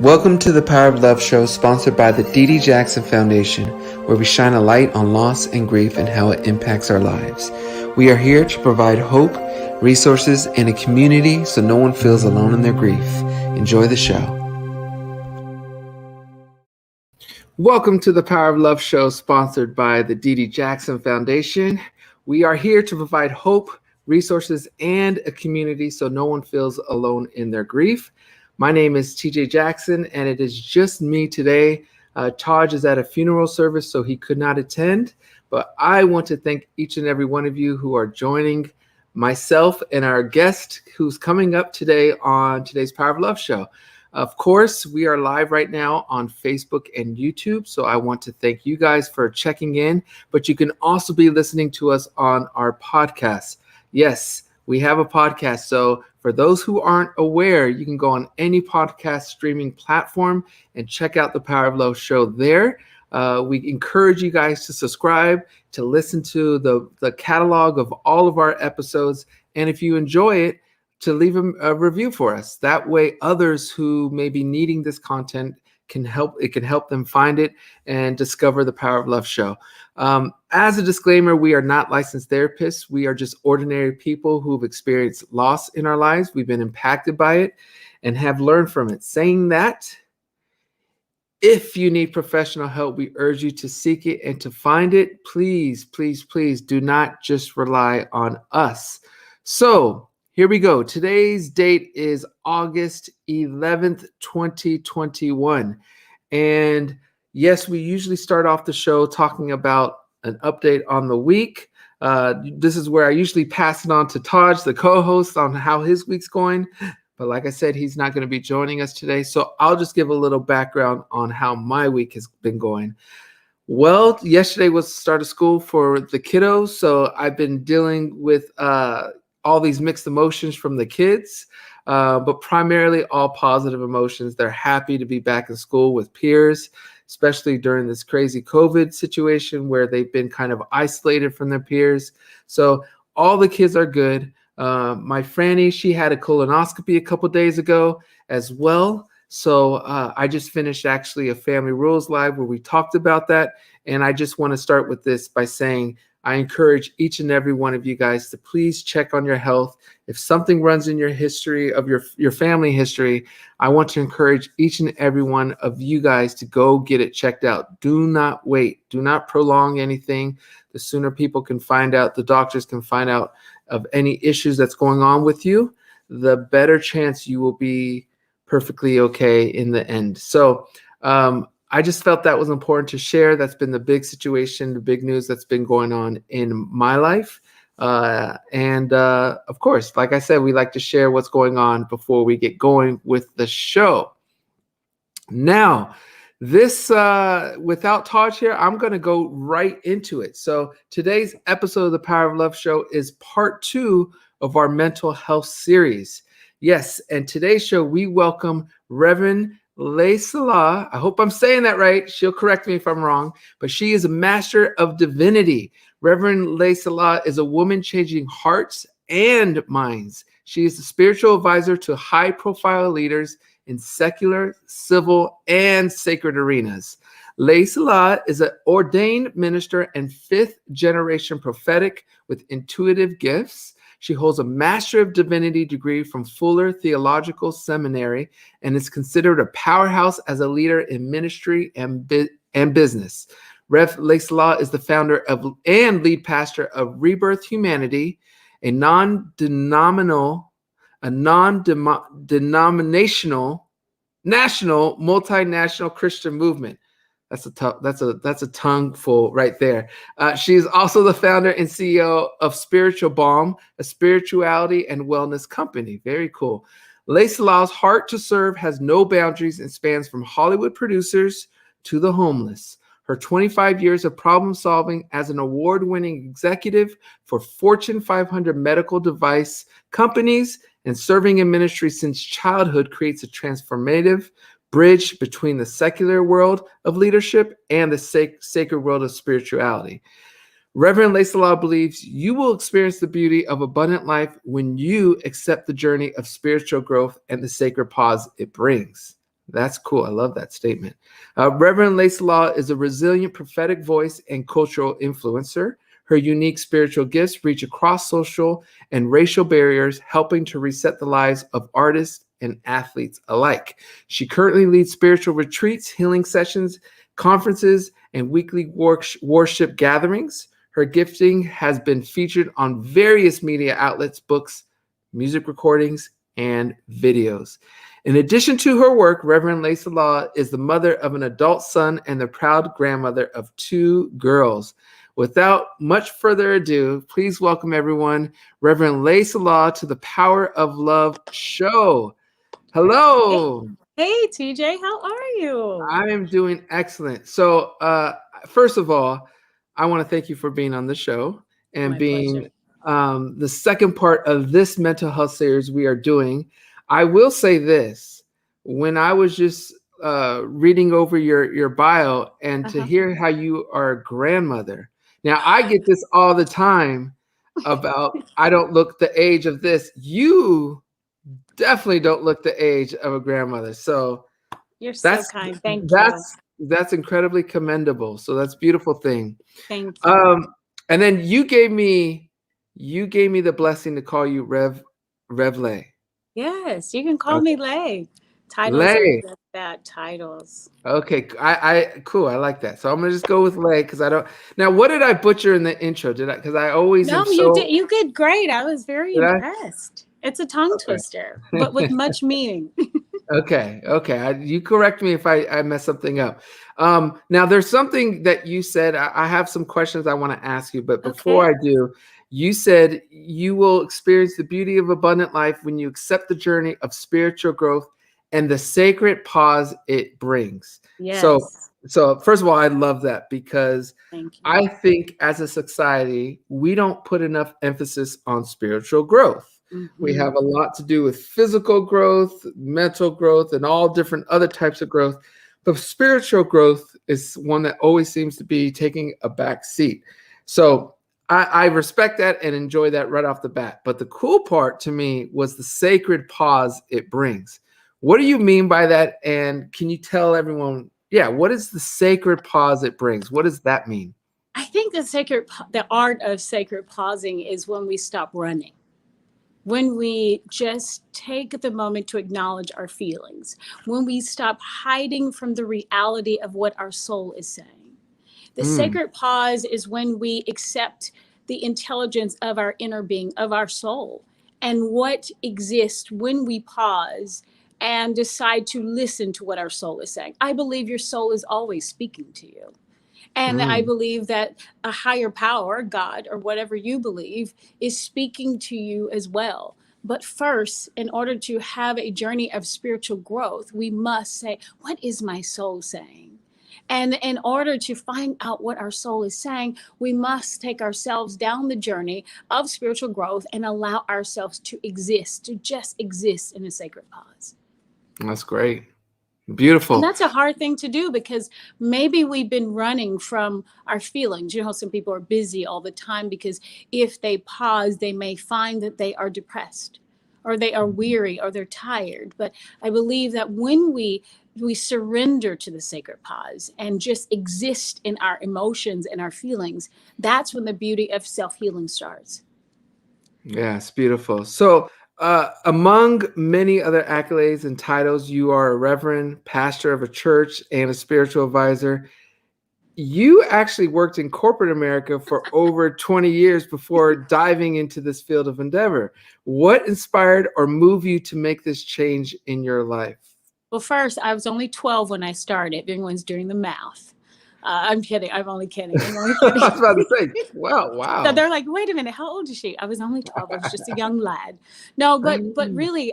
Welcome to the Power of Love show, sponsored by the D.D.J.F. Foundation, where we shine a light on loss and grief and how it impacts our lives. We are here to provide hope, resources, and a community so no one feels alone in their grief. Enjoy the show. Welcome to the Power of Love show, sponsored by the D.D.J.F. Foundation. We are here to provide hope, resources, and a community so no one feels alone in their grief. My name is TJ Jackson, and it is just me today. Taj is at a funeral service, so he could not attend. But I want to thank each and every one of you who are joining myself and our guest who's coming up today on today's Power of Love show. Of course, we are live right now on Facebook and YouTube, so I want to thank you guys for checking in. But you can also be listening to us on our podcast. Yes, we have a podcast, so for those who aren't aware, you can go on any podcast streaming platform and check out the Power of Love show there. We encourage you guys to subscribe, to listen to the catalog of all of our episodes, and if you enjoy it, to leave a review for us. That way, others who may be needing this content can help them find it and discover the Power of Love show. As a disclaimer, we are not licensed therapists. We are just ordinary people who've experienced loss in our lives. We've been impacted by it and have learned from it. Saying that, if you need professional help, we urge you to seek it and to find it. Please, please, please do not just rely on us. So here we go. Today's date is August 11th, 2021. And yes, we usually start off the show talking about an update on the week. This is where I usually pass it on to Taj, the co-host, on how his week's going. But like I said, he's not going to be joining us today. So I'll just give a little background on how my week has been going. Well, yesterday was the start of school for the kiddos. So I've been dealing with all these mixed emotions from the kids, but primarily all positive emotions. They're happy to be back in school with peers, especially during this crazy COVID situation where they've been kind of isolated from their peers. So all the kids are good. My Franny, she had a colonoscopy a couple days ago as well. So I just finished actually a Family Rules Live where we talked about that. And I just want to start with this by saying, I encourage each and every one of you guys to please check on your health. If something runs in your history of your family history, I want to encourage each and every one of you guys to go get it checked out. Do not wait. Do not prolong anything. The sooner people can find out, the doctors can find out of any issues that's going on with you, the better chance you will be perfectly okay in the end. So, I just felt that was important to share. That's been the big situation, the big news that's been going on in my life. And of course, like I said, we like to share what's going on before we get going with the show. Now, this, without Taj here, I'm going to go right into it. So today's episode of the Power of Love show is part 2 of our mental health series. Yes, and today's show, we welcome Reverend Lé Selah. I hope I'm saying that right. She'll correct me if I'm wrong, but she is a Master of Divinity. Reverend Lé Selah is a woman changing hearts and minds. She is a spiritual advisor to high-profile leaders in secular, civil, and sacred arenas. Lé Selah is an ordained minister and 5th-generation prophetic with intuitive gifts. She holds a Master of Divinity degree from Fuller Theological Seminary and is considered a powerhouse as a leader in ministry and business. Rev. Lé Selah is the founder of and lead pastor of Rebirth Humanity, a non-denominational, national, multinational Christian movement. That's a tongue full right there. She is also the founder and CEO of Spiritual Balm, a spirituality and wellness company. Very cool. Lé Selah's heart to serve has no boundaries and spans from Hollywood producers to the homeless. Her 25 years of problem solving as an award-winning executive for Fortune 500 medical device companies and serving in ministry since childhood creates a transformative bridge between the secular world of leadership and the sacred world of spirituality. Reverend Lé Selah believes you will experience the beauty of abundant life when you accept the journey of spiritual growth and the sacred pause it brings. That's cool. I love that statement. Reverend Lé Selah is a resilient prophetic voice and cultural influencer. Her unique spiritual gifts reach across social and racial barriers, helping to reset the lives of artists and athletes alike. She currently leads spiritual retreats, healing sessions, conferences, and weekly worship gatherings. Her gifting has been featured on various media outlets, books, music recordings, and videos. In addition to her work, Reverend Lé Selah is the mother of an adult son and the proud grandmother of 2 girls. Without much further ado, please welcome everyone, Reverend Lé Selah, to the Power of Love show. Hello. Hey, TJ, how are you? I am doing excellent. So, first of all, I want to thank you for being on the show and being the second part of this mental health series we are doing. I will say this, when I was just reading over your bio and to hear how you are a grandmother. Now, I get this all the time about I don't look the age of this. You definitely don't look the age of a grandmother. So you're so kind. Thank you. That's incredibly commendable. So that's a beautiful thing. Thank you. And then you gave me the blessing to call you Rev Lé. Yes, you can call me Lé. Titles Lé. are that titles. Okay, I cool. I like that. So I'm gonna just go with Lé because I don't. Now, what did I butcher in the intro? Did I? Because I always you did. You did great. I was very impressed. It's a tongue twister, but with much meaning. Okay. You correct me if I mess something up. Now, there's something that you said. I have some questions I want to ask you, but before I do, you said you will experience the beauty of abundant life when you accept the journey of spiritual growth and the sacred pause it brings. Yes. So first of all, I love that because I think as a society, we don't put enough emphasis on spiritual growth. Mm-hmm. We have a lot to do with physical growth, mental growth, and all different other types of growth. But spiritual growth is one that always seems to be taking a back seat. So I respect that and enjoy that right off the bat. But the cool part to me was the sacred pause it brings. What do you mean by that? And can you tell everyone, what is the sacred pause it brings? What does that mean? I think the art of sacred pausing is when we stop running. When we just take the moment to acknowledge our feelings, when we stop hiding from the reality of what our soul is saying. The sacred pause is when we accept the intelligence of our inner being, of our soul, and what exists when we pause and decide to listen to what our soul is saying. I believe your soul is always speaking to you. And I believe that a higher power, God, or whatever you believe, is speaking to you as well. But first, in order to have a journey of spiritual growth, we must say, what is my soul saying? And in order to find out what our soul is saying, we must take ourselves down the journey of spiritual growth and allow ourselves to exist, to just exist in a sacred pause. That's great. Beautiful. And that's a hard thing to do because maybe we've been running from our feelings. You know, some people are busy all the time because if they pause, they may find that they are depressed or they are weary or they're tired. But I believe that when we surrender to the sacred pause and just exist in our emotions and our feelings, that's when the beauty of self-healing starts. Yeah, it's beautiful. So among many other accolades and titles, you are a reverend, pastor of a church, and a spiritual advisor. You actually worked in corporate America for over 20 years before diving into this field of endeavor. What inspired or moved you to make this change in your life? Well, first, I was only 12 when I started. Everyone's doing the math. I'm kidding. I'm only kidding. I was about to say, wow. So they're like, wait a minute, how old is she? I was only 12. I was just a young lad. No, but really,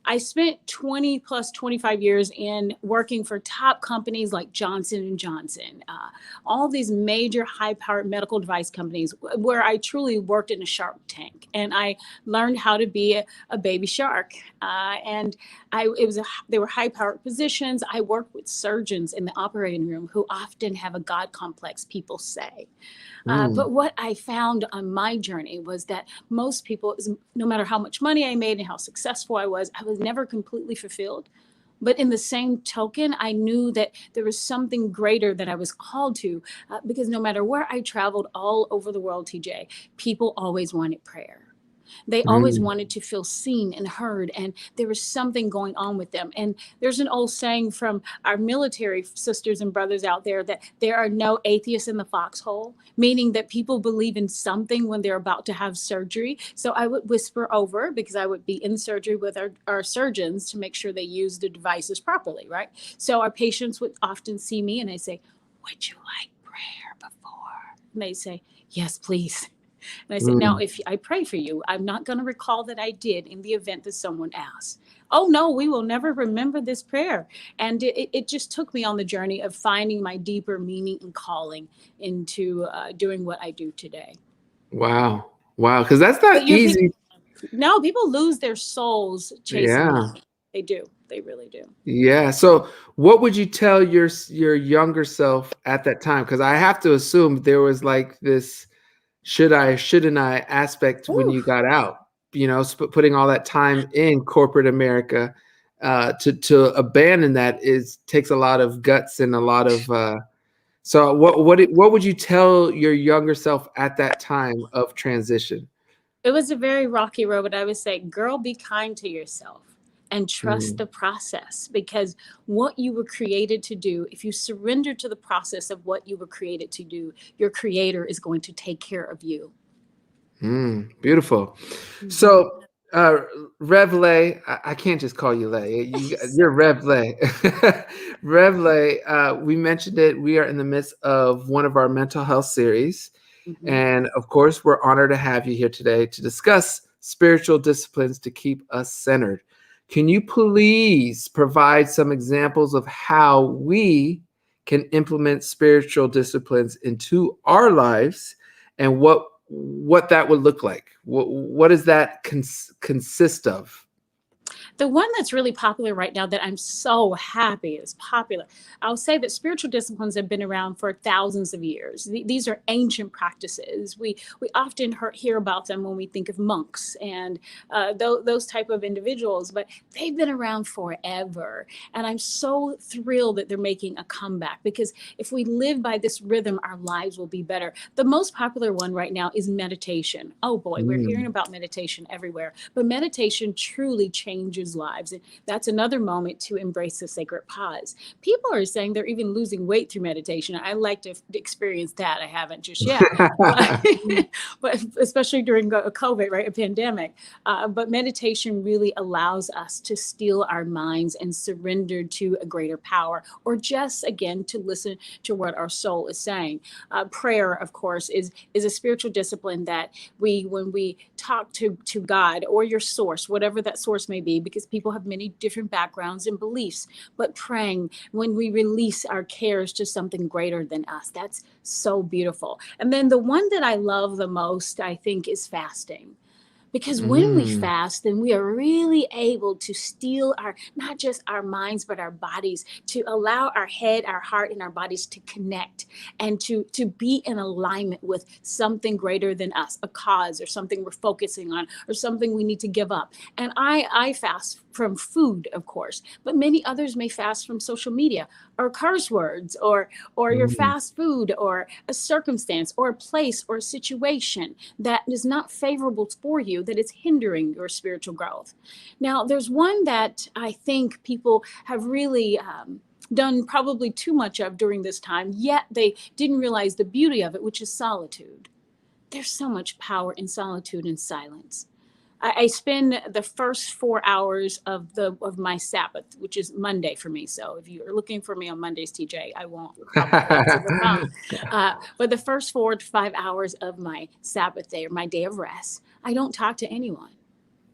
I spent 20 plus 25 years in working for top companies like Johnson & Johnson, all these major high-powered medical device companies where I truly worked in a shark tank. And I learned how to be a baby shark. They were high-powered positions. I worked with surgeons in the operating room who often have a God complex, people say. But what I found on my journey was that most people, no matter how much money I made and how successful I was never completely fulfilled But in the same token, I knew that there was something greater that I was called to, because no matter where I traveled all over the world, TJ, people always wanted prayer. They always Mm. wanted to feel seen and heard, and there was something going on with them. And there's an old saying from our military sisters and brothers out there that there are no atheists in the foxhole, meaning that people believe in something when they're about to have surgery. So I would whisper over, because I would be in surgery with our surgeons to make sure they use the devices properly, right? So our patients would often see me and I say, "Would you like prayer before?" And they say, "Yes, please." And I said, "Now, Mm. if I pray for you, I'm not going to recall that I did in the event that someone asks." "Oh, no, we will never remember this prayer." And it just took me on the journey of finding my deeper meaning and calling into doing what I do today. Wow. Wow. Because that's But not your people, easy. no, people lose their souls chasing Yeah. money. They do. They really do. Yeah. So, what would you tell your younger self at that time? Because I have to assume there was like this should I, shouldn't I aspect when Ooh. you got out. Putting all that time in corporate America, to abandon that is takes a lot of guts and a lot of. So, what would you tell your younger self at that time of transition? It was a very rocky road, but I would say, girl, be kind to yourself and trust Mm. the process, because what you were created to do, if you surrender to the process of what you were created to do, your creator is going to take care of you. Beautiful. Mhm. So, uh, Rev Lé, I can't just call you Lay. You're Rev Lé. Rev Lé, we mentioned it. We are in the midst of one of our mental health series. Mhm. And of course, we're honored to have you here today to discuss spiritual disciplines to keep us centered. Can you please provide some examples of how we can implement spiritual disciplines into our lives and what that would look like? What does that consist of? The one that's really popular right now that I'm so happy is popular, I'll say that spiritual disciplines have been around for thousands of years. These are ancient practices. We often hear about them when we think of monks and those type of individuals, but they've been around forever. And I'm so thrilled that they're making a comeback, because if we live by this rhythm, our lives will be better. The most popular one right now is meditation. Oh boy, we're hearing Mm. about meditation everywhere, but meditation truly changes lives. And that's another moment to embrace the sacred pause. People are saying they're even losing weight through meditation. I like to experience that. I haven't just yet, but but especially during COVID, right, a pandemic. But meditation really allows us to still our minds and surrender to a greater power, or just again to listen to what our soul is saying. Prayer, of course, is a spiritual discipline that when we talk to God or your source, whatever that source may be, because people have many different backgrounds and beliefs, but praying when we release our cares to something greater than us, that's so beautiful. And then the one that I love the most, I think, is fasting, because when we Mm. fast, then we are really able to steal our, not just our minds but our bodies, to allow our head, our heart, and our bodies to connect and to be in alignment with something greater than us, a cause or something we're focusing on or something we need to give up. And I fast from food, of course, but many others may fast from social media or curse words, or your Mm. fast food, or a circumstance or a place or a situation that is not favorable for you, that is hindering your spiritual growth. Now, there's one that I think people have really done probably too much of during this time, yet they didn't realize the beauty of it, which is solitude. There's so much power in solitude and silence. I spend the first 4 hours of my Sabbath, which is Monday for me. So if you're looking for me on Mondays, TJ, I won't probably answer the phone. But the first 4 to 5 hours of my Sabbath day, or my day of rest, I don't talk to anyone.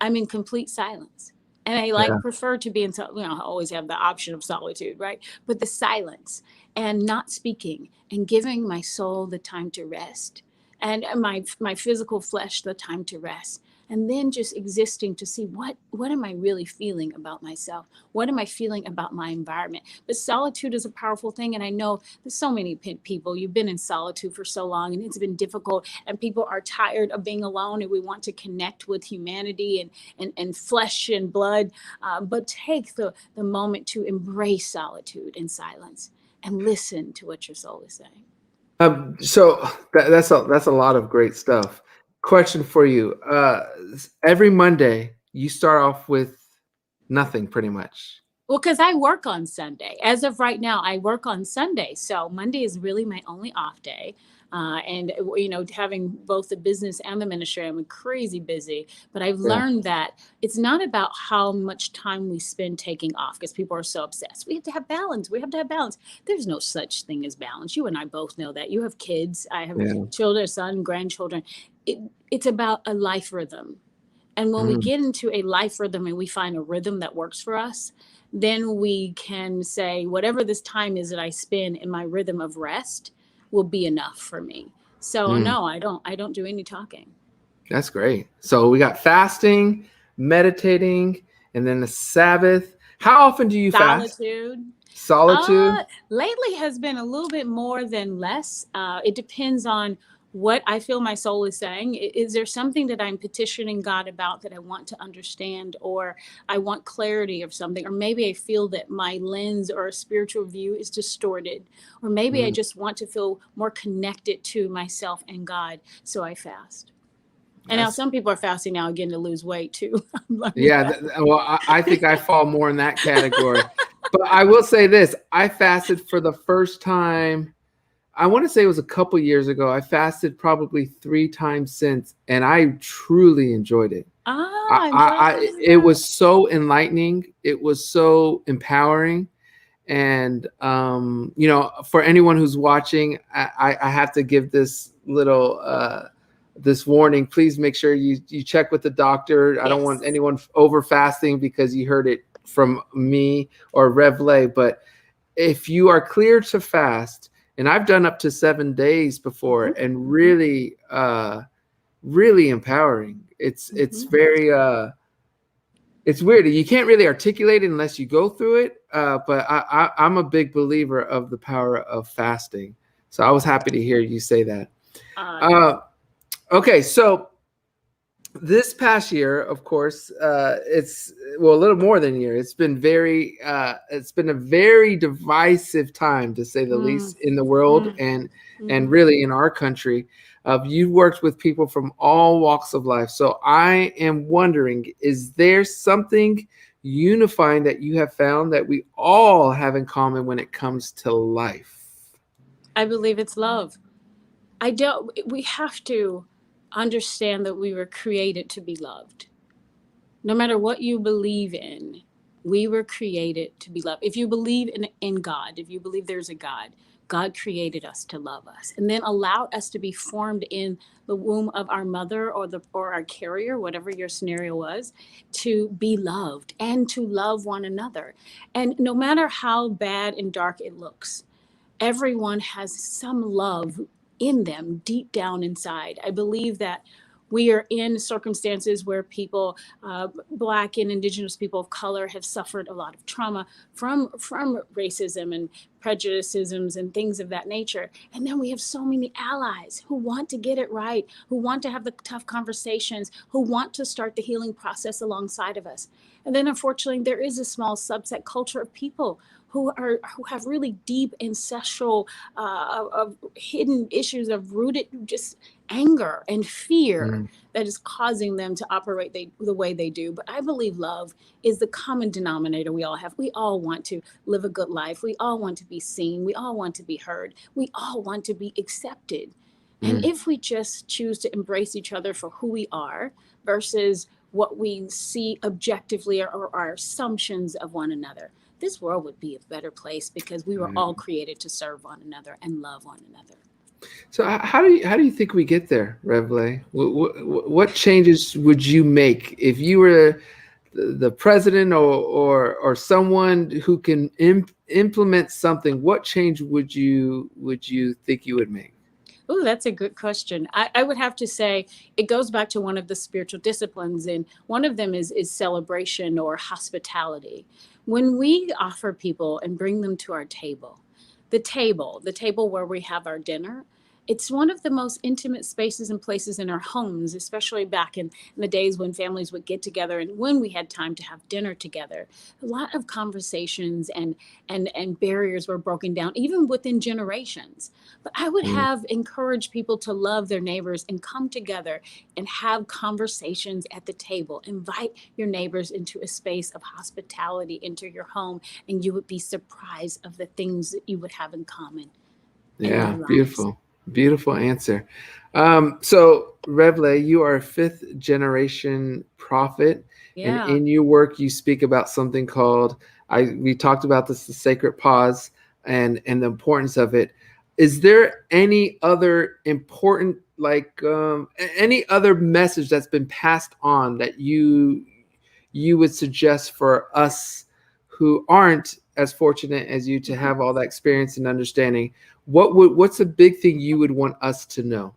I'm in complete silence. And I Yeah. prefer to be in, I always have the option of solitude, right? But the silence and not speaking and giving my soul the time to rest, and my physical flesh the time to rest. and then just existing to see what am I really feeling about myself? What am I feeling about my environment? But solitude is a powerful thing. And I know there's so many people, you've been in solitude for so long and it's been difficult, and people are tired of being alone, and we want to connect with humanity and flesh and blood. But take the moment to embrace solitude and silence and listen to what your soul is saying. So that's a lot of great stuff. Question for you. Every Monday, you start off with nothing pretty much. Well, because I work on Sunday. As of right now, I work on Sunday. So Monday is really my only off day. And, having both the business and the ministry, I'm crazy busy. But I've learned that it's not about how much time we spend taking off, because people are so obsessed. We have to have balance. We have to have balance. There's no such thing as balance. You and I both know that. You have kids. I have children, son, grandchildren. It's about a life rhythm. And when we get into a life rhythm and we find a rhythm that works for us, then we can say, whatever this time is that I spend in my rhythm of rest will be enough for me. So no, I don't do any talking. That's great. So we got fasting, meditating, and then the Sabbath. How often do you fast? Solitude. Lately has been a little bit more than less. It depends on what I feel my soul is saying. Is there something that I'm petitioning God about that I want to understand, or I want clarity of something, or maybe I feel that my lens or a spiritual view is distorted, or maybe I just want to feel more connected to myself and God, so I fast. And now some people are fasting now again to lose weight too. Well, I think I fall more in that category. But I will say this: I fasted for the first time. I want to say it was a couple years ago. I fasted probably 3 times since, and I truly enjoyed it. It was so enlightening. It was so empowering. And, for anyone who's watching, I have to give this little this warning. Please make sure you check with the doctor. I don't want anyone over fasting because you heard it from me or Rev Lé. But if you are clear to fast, and I've done up to 7 days before, and really, really empowering. It's very, it's weird. You can't really articulate it unless you go through it. But I'm a big believer of the power of fasting. So I was happy to hear you say that. Okay, so this past year, of course, it's a little more than a year. It's been a very divisive time, to say the least, in the world and really in our country. You've worked with people from all walks of life. So I am wondering, is there something unifying that you have found that we all have in common when it comes to life? I believe it's love. We have to understand that we were created to be loved. No matter what you believe in, we were created to be loved. If you believe in God, if you believe there's a God, God created us to love us, and then allowed us to be formed in the womb of our mother or our carrier, whatever your scenario was, to be loved and to love one another. And no matter how bad and dark it looks, everyone has some love in them deep down inside. I believe that we are in circumstances where people, Black and Indigenous people of color, have suffered a lot of trauma from racism and prejudices and things of that nature. And then we have so many allies who want to get it right, who want to have the tough conversations, who want to start the healing process alongside of us. And then unfortunately, there is a small subset culture of people who have really deep ancestral of hidden issues of rooted just anger and fear that is causing them to operate the way they do. But I believe love is the common denominator we all have. We all want to live a good life. We all want to be seen. We all want to be heard. We all want to be accepted. And if we just choose to embrace each other for who we are versus what we see objectively or our assumptions of one another, this world would be a better place, because we were all created to serve one another and love one another. So how do you think we get there, Rev Lé? What changes would you make if you were the president or someone who can implement something? What change would you think you would make? Oh, that's a good question. I would have to say it goes back to one of the spiritual disciplines, and one of them is celebration or hospitality. When we offer people and bring them to our table, the table where we have our dinner, it's one of the most intimate spaces and places in our homes, especially back in the days when families would get together and when we had time to have dinner together. A lot of conversations and barriers were broken down, even within generations. But I would Mm. have encouraged people to love their neighbors and come together and have conversations at the table. Invite your neighbors into a space of hospitality into your home, and you would be surprised of the things that you would have in common in their Yeah, lives. beautiful. Beautiful answer. So, Rev Lé, you are a fifth generation prophet, and Yeah. in your work, you speak about something called we talked about this, the sacred pause, and the importance of it. Is there any other important, any other message that's been passed on that you would suggest for us who aren't as fortunate as you to have all that experience and understanding? What's a big thing you would want us to know?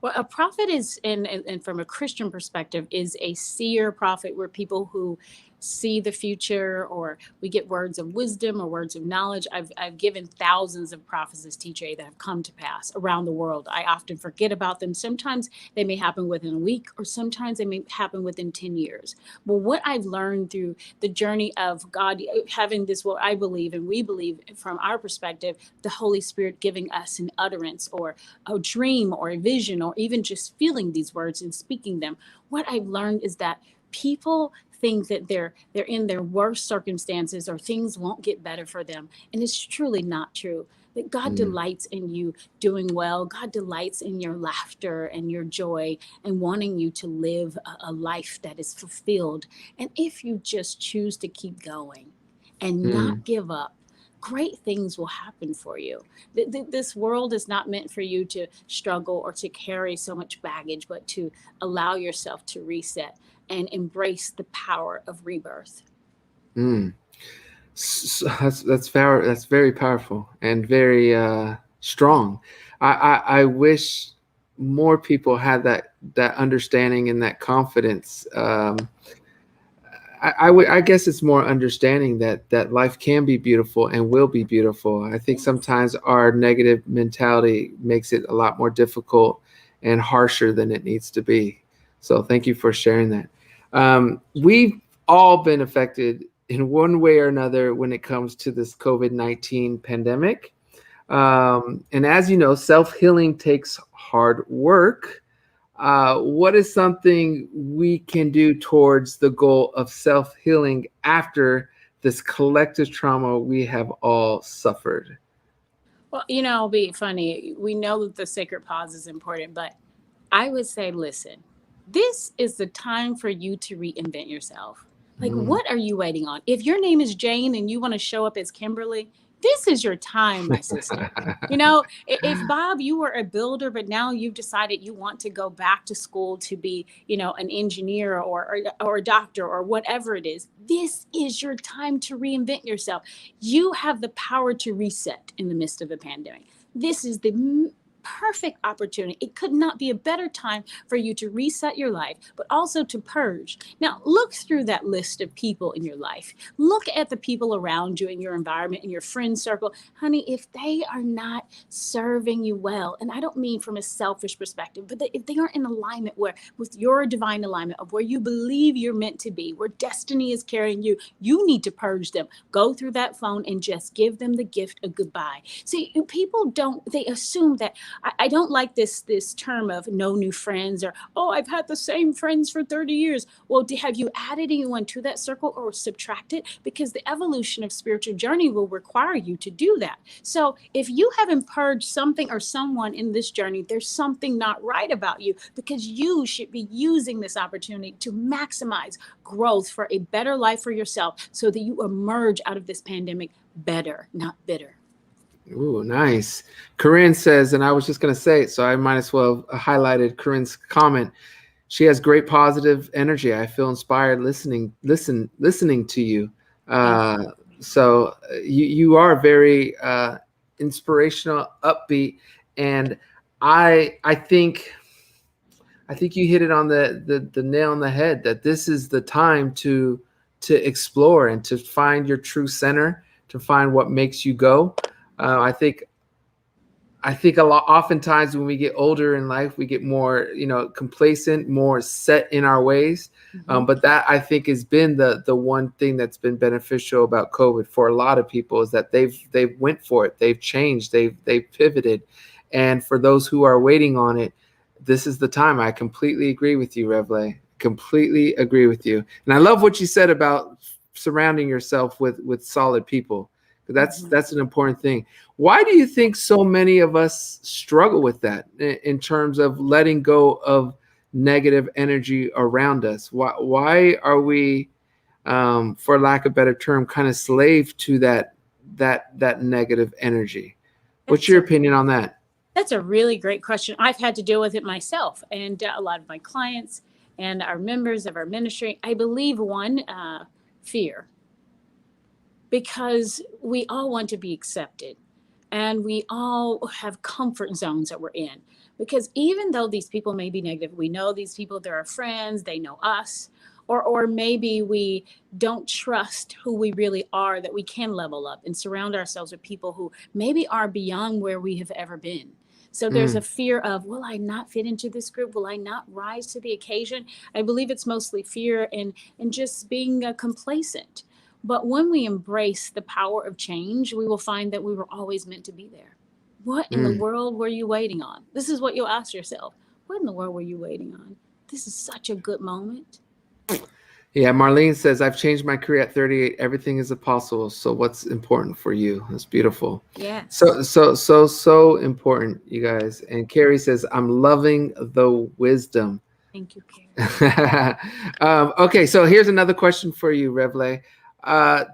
Well, a prophet is, and from a Christian perspective, is a seer prophet. Where people who see the future, or we get words of wisdom or words of knowledge. I've given thousands of prophecies, TJ, that have come to pass around the world. I often forget about them. Sometimes they may happen within a week, or sometimes they may happen within 10 years. But what I've learned through the journey of God having this, what I believe and we believe from our perspective, the Holy Spirit giving us an utterance or a dream or a vision, or even just feeling these words and speaking them. What I've learned is that people think that they're in their worst circumstances, or things won't get better for them, and it's truly not true. That God Mm, delights in you doing well. God delights in your laughter and your joy, and wanting you to live a life that is fulfilled. And if you just choose to keep going and mm, not give up, great things will happen for you. This world is not meant for you to struggle or to carry so much baggage, but to allow yourself to reset and embrace the power of rebirth. mm. That's very powerful and very strong. I wish more people had that understanding and that confidence. I guess it's more understanding that life can be beautiful and will be beautiful. I think Yes. sometimes our negative mentality makes it a lot more difficult and harsher than it needs to be. So thank you for sharing that. We've all been affected in one way or another when it comes to this COVID-19 pandemic. And as you know, self-healing takes hard work. What is something we can do towards the goal of self-healing after this collective trauma we have all suffered? Well, it'll be funny. We know that the sacred pause is important, but I would say, listen, this is the time for you to reinvent yourself. Like, Mm. what are you waiting on? If your name is Jane and you want to show up as Kimberly, this is your time, my sister. If Bob, you were a builder, but now you've decided you want to go back to school to be, an engineer or a doctor or whatever it is, this is your time to reinvent yourself. You have the power to reset in the midst of a pandemic. This is the perfect opportunity. It could not be a better time for you to reset your life, but also to purge. Now, look through that list of people in your life. Look at the people around you in your environment, in your friend circle. Honey, if they are not serving you well, and I don't mean from a selfish perspective, but if they aren't in alignment with your divine alignment of where you believe you're meant to be, where destiny is carrying you, you need to purge them. Go through that phone and just give them the gift of goodbye. See, people they assume that I don't like this term of no new friends, or, oh, I've had the same friends for 30 years. Well, have you added anyone to that circle or subtracted? Because the evolution of spiritual journey will require you to do that. So if you haven't purged something or someone in this journey, there's something not right about you, because you should be using this opportunity to maximize growth for a better life for yourself, so that you emerge out of this pandemic better, not bitter. Ooh, nice. Corinne says, and I was just going to say it, so I might as well have highlighted Corinne's comment. She has great positive energy. I feel inspired listening to you. Thank you. Uh, so you are very inspirational, upbeat, and I think you hit it on the nail on the head, that this is the time to explore and to find your true center, to find what makes you go. I think oftentimes when we get older in life, we get more, complacent, more set in our ways. But that, I think, has been the one thing that's been beneficial about COVID for a lot of people, is that they've went for it, they've changed, they've pivoted. And for those who are waiting on it, this is the time. I completely agree with you, Rev Lé. Completely agree with you. And I love what you said about surrounding yourself with solid people. That's an important thing. Why do you think so many of us struggle with that in terms of letting go of negative energy around us? Why are we, for lack of a better term, kind of slave to that negative energy? What's your opinion on that? That's a really great question. I've had to deal with it myself, and a lot of my clients and our members of our ministry. I believe one, fear. Because we all want to be accepted, and we all have comfort zones that we're in. Because even though these people may be negative, we know these people, they're our friends, they know us, or maybe we don't trust who we really are, that we can level up and surround ourselves with people who maybe are beyond where we have ever been. So there's a fear of, will I not fit into this group? Will I not rise to the occasion? I believe it's mostly fear and just being complacent. But when we embrace the power of change, we will find that we were always meant to be there. What in the world were you waiting on? This is what you'll ask yourself. What in the world were you waiting on? This is such a good moment. Yeah, Marlene says, I've changed my career at 38. Everything is possible. So what's important for you? That's beautiful. Yeah. So important, you guys. And Carrie says, I'm loving the wisdom. Thank you, Carrie. Okay, so here's another question for you, Rev Lé.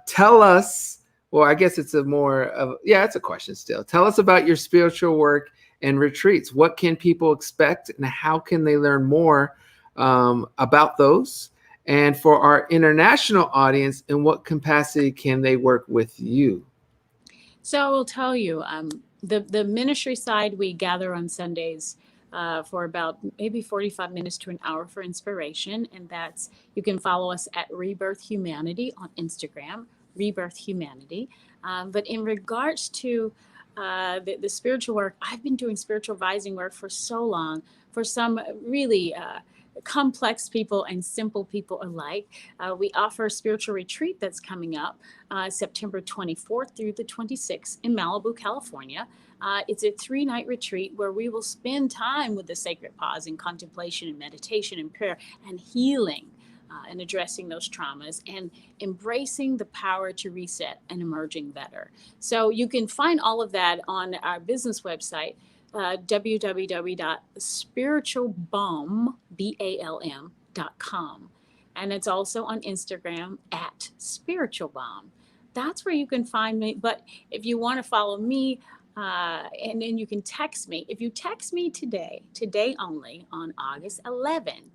Tell us, well, I guess it's it's a question still. Tell us about your spiritual work and retreats. What can people expect, and how can they learn more about those? And for our international audience, in what capacity can they work with you? So I will tell you, the ministry side, we gather on Sundays for about maybe 45 minutes to an hour for inspiration. And you can follow us at Rebirth Humanity on Instagram, Rebirth Humanity. But in regards to the spiritual work, I've been doing spiritual advising work for so long, for some really complex people and simple people alike. We offer a spiritual retreat that's coming up September 24th through the 26th in Malibu, California. It's a 3-night retreat where we will spend time with the sacred pause in contemplation and meditation and prayer and healing and addressing those traumas and embracing the power to reset and emerging better. So you can find all of that on our business website, www.spiritualbalm.com. And it's also on Instagram at spiritualbalm. That's where you can find me. But if you want to follow me, and then you can text me. If you text me today only, on August 11th,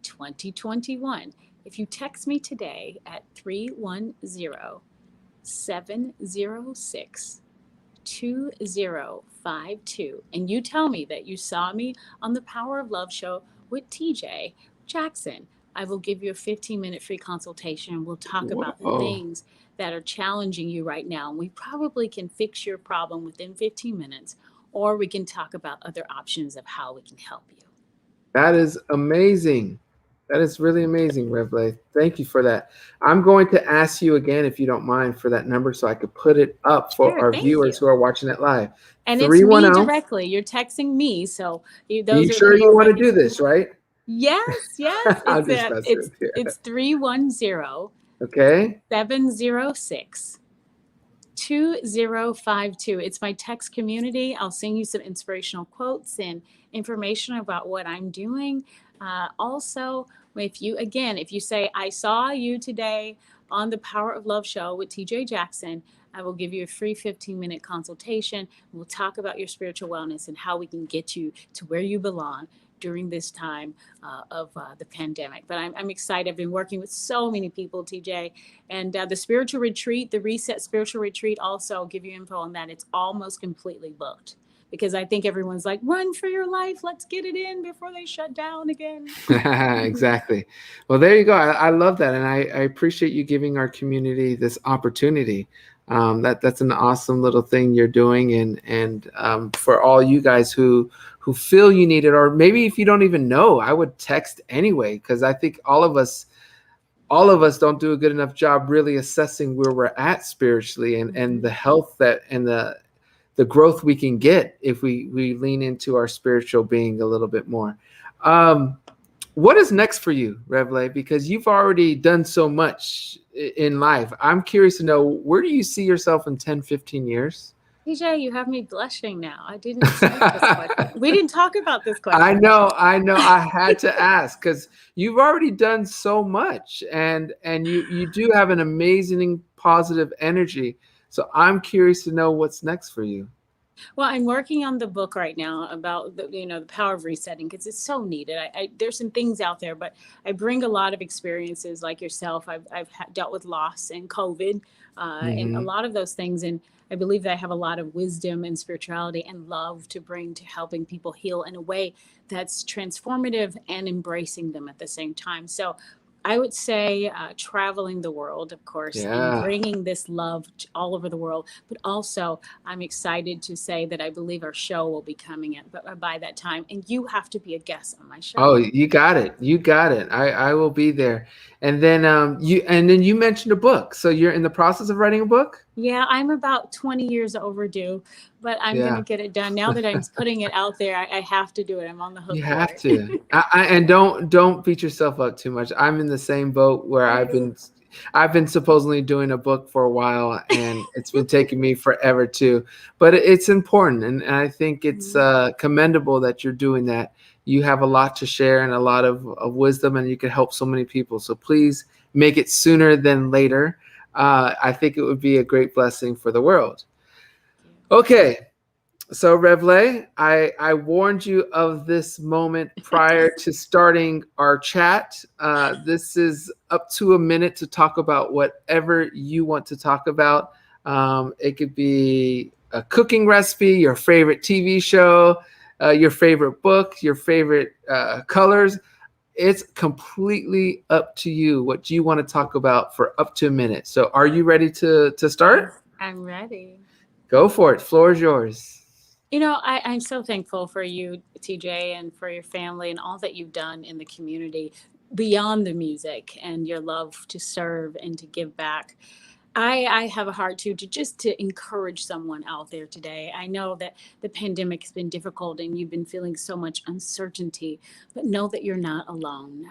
2021, if you text me today at 310-706-2052, and you tell me that you saw me on the Power of Love show with TJ Jackson, I will give you a 15-minute free consultation, and we'll talk about the things that are challenging you right now. And we probably can fix your problem within 15 minutes, or we can talk about other options of how we can help you. That is amazing. That is really amazing, Rev Lé. Thank you for that. I'm going to ask you again, if you don't mind, for that number so I could put it up for our viewers who are watching it live. And it's me directly. You're texting me. So you sure you want to do this, right? Yes. It's 310. Okay. 706-2052. It's my text community. I'll send you some inspirational quotes and information about what I'm doing. Also, if you say, I saw you today on the Power of Love show with TJ Jackson, I will give you a free 15-minute consultation. We'll talk about your spiritual wellness and how we can get you to where you belong during this time of the pandemic. But I'm excited. I've been working with so many people, TJ. And the spiritual retreat, the Reset Spiritual Retreat, also, I'll give you info on that. It's almost completely booked because I think everyone's like, run for your life. Let's get it in before they shut down again. Exactly. Well, there you go. I love that. And I appreciate you giving our community this opportunity. That's an awesome little thing you're doing. And for all you guys who feel you need it, or maybe if you don't even know, I would text anyway, because I think all of us don't do a good enough job really assessing where we're at spiritually, and the health that and the growth we can get if we lean into our spiritual being a little bit more. What is next for you, Rev Lé? Because you've already done so much in life. I'm curious to know, where do you see yourself in 10, 15 years? TJ, you have me blushing now. I didn't expect this question. We didn't talk about this question. I know. I had to ask because you've already done so much, and you do have an amazing positive energy. So I'm curious to know what's next for you. Well, I'm working on the book right now about the power of resetting, because it's so needed. There's some things out there, but I bring a lot of experiences like yourself. I've dealt with loss and COVID, and a lot of those things. And I believe that I have a lot of wisdom and spirituality and love to bring to helping people heal in a way that's transformative and embracing them at the same time. So I would say traveling the world, of course, and bringing this love all over the world. But also, I'm excited to say that I believe our show will be coming in by that time. And you have to be a guest on my show. Oh, you got it. You got it. I will be there. And then you mentioned a book. So you're in the process of writing a book? Yeah, I'm about 20 years overdue, but I'm going to get it done. Now that I'm putting it out there, I have to do it. I'm on the hook. You have to. And don't beat yourself up too much. I'm in the same boat where I've been supposedly doing a book for a while, and it's been taking me forever too. But it's important, and I think it's commendable that you're doing that. You have a lot to share and a lot of wisdom, and you can help so many people. So please make it sooner than later. I think it would be a great blessing for the world. Okay. So Rev Lé, I warned you of this moment prior to starting our chat. This is up to a minute to talk about whatever you want to talk about. It could be a cooking recipe, your favorite TV show, your favorite book, your favorite colors. It's completely up to you what you want to talk about for up to a minute. So are you ready to start? I'm ready. Go for it. Floor is yours. I'm so thankful for you, TJ, and for your family and all that you've done in the community beyond the music and your love to serve and to give back. I have a heart to encourage someone out there today. I know that the pandemic has been difficult and you've been feeling so much uncertainty, but know that you're not alone.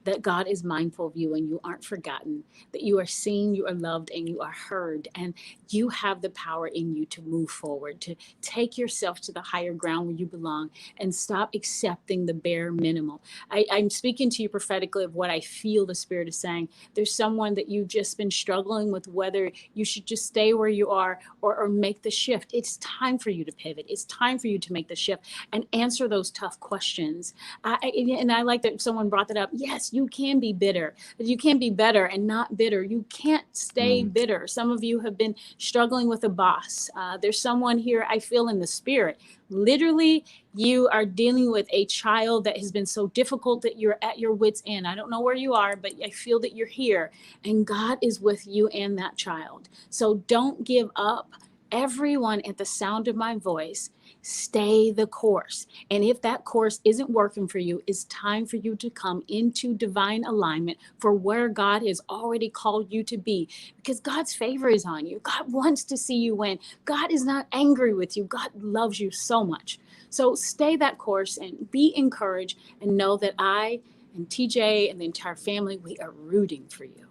That God is mindful of you and you aren't forgotten, that you are seen, you are loved, and you are heard. And you have the power in you to move forward, to take yourself to the higher ground where you belong and stop accepting the bare minimum. I'm speaking to you prophetically of what I feel the Spirit is saying. There's someone that you've just been struggling with whether you should just stay where you are or make the shift. It's time for you to pivot. It's time for you to make the shift and answer those tough questions. And I like that someone brought that up. Yes, you can be bitter, but you can be better and not bitter. You can't stay bitter. Some of you have been struggling with a boss. There's someone here I feel in the spirit. Literally, you are dealing with a child that has been so difficult that you're at your wit's end. I don't know where you are, but I feel that you're here and God is with you and that child. So don't give up. Everyone at the sound of my voice, stay the course. And if that course isn't working for you, it's time for you to come into divine alignment for where God has already called you to be, because God's favor is on you. God wants to see you win. God is not angry with you. God loves you so much. So stay that course and be encouraged and know that I and TJ and the entire family, we are rooting for you.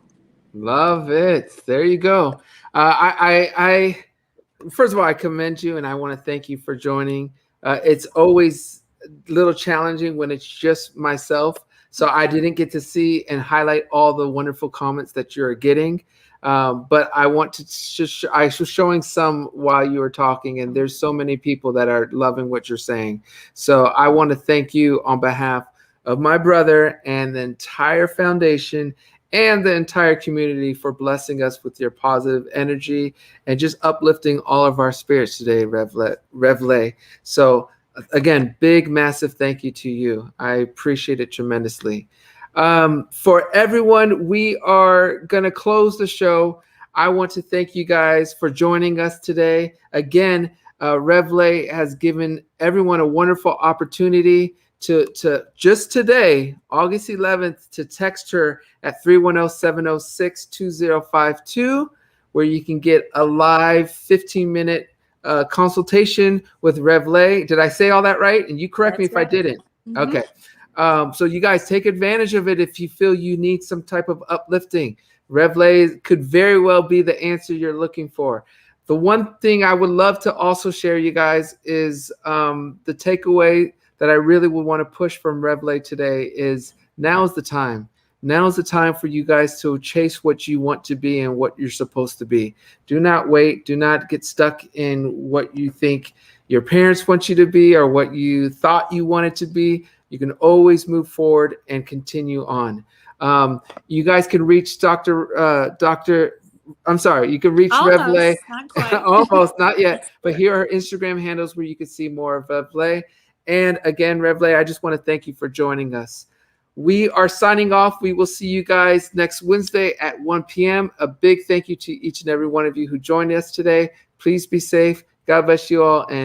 Love it. There you go. I first of all, I commend you and I want to thank you for joining. It's always a little challenging when it's just myself. So I didn't get to see and highlight all the wonderful comments that you're getting. But I want to I was showing some while you were talking, and there's so many people that are loving what you're saying. So I want to thank you on behalf of my brother and the entire foundation and the entire community for blessing us with your positive energy and just uplifting all of our spirits today, Rev Lé. So again, big, massive thank you to you. I appreciate it tremendously. For everyone, we are going to close the show. I want to thank you guys for joining us today. Again, Rev Lé has given everyone a wonderful opportunity to just today, August 11th, to text her at 310-706-2052, where you can get a live 15-minute consultation with Rev Lé. Did I say all that right? And you correct me if I didn't. Okay. So you guys take advantage of it if you feel you need some type of uplifting. Rev Lé could very well be the answer you're looking for. The one thing I would love to also share, you guys, is the takeaway that I really would want to push from Rev Lé today is now is the time. Now is the time for you guys to chase what you want to be and what you're supposed to be. Do not wait. Do not get stuck in what you think your parents want you to be or what you thought you wanted to be. You can always move forward and continue on. You guys can reach you can reach Rev Lé. Not quite. Almost, not yet. But here are Instagram handles where you can see more of Rev Lé. And again, Rev Lé, I just want to thank you for joining us. We are signing off. We will see you guys next Wednesday at 1 p.m. A big thank you to each and every one of you who joined us today. Please be safe. God bless you all. And